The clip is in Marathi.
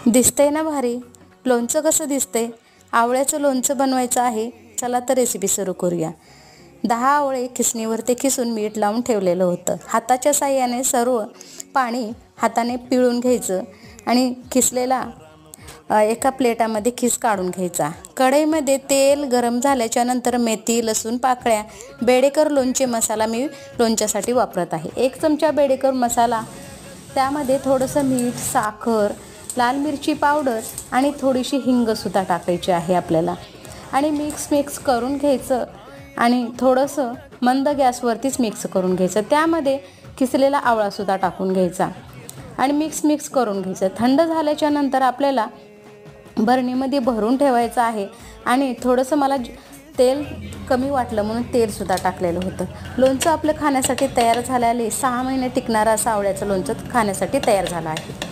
दिसतंय ना भारी. लोणचं कसं दिसतंय? आवळ्याचं लोणचं बनवायचं आहे. चला तर रेसिपी सुरू करूया. 10 आवळे खिसणीवरती खिसून मीठ लावून ठेवलेलं होतं. हाताच्या साह्याने सर्व पाणी हाताने पिळून घ्यायचं आणि खिसलेला एका प्लेटामध्ये खिस काढून घ्यायचा. कढईमध्ये तेल गरम झाल्याच्या नंतर मेथी, लसूण पाकळ्या, बेडेकर लोणचे मसाला मी लोणच्यासाठी वापरत आहे. 1 चमचा बेडेकर मसाला, त्यामध्ये थोडंसं मीठ, साखर, लाल मिरची पावडर आणि थोडीशी हिंगसुद्धा टाकायची आहे आपल्याला. आणि मिक्स करून घ्यायचं आणि थोडंसं मंद गॅसवरतीच मिक्स करून घ्यायचं. त्यामध्ये किसलेला आवळासुद्धा टाकून घ्यायचा आणि मिक्स करून घ्यायचं. थंड झाल्याच्या नंतर आपल्याला बरणीमध्ये भरून ठेवायचं आहे. आणि थोडंसं मला तेल कमी वाटलं म्हणून तेलसुद्धा टाकलेलं होतं. लोणचं आपलं खाण्यासाठी तयार झालेलं आहे. 6 महिने टिकणारं असं आवळ्याचं लोणचं खाण्यासाठी तयार झालं आहे.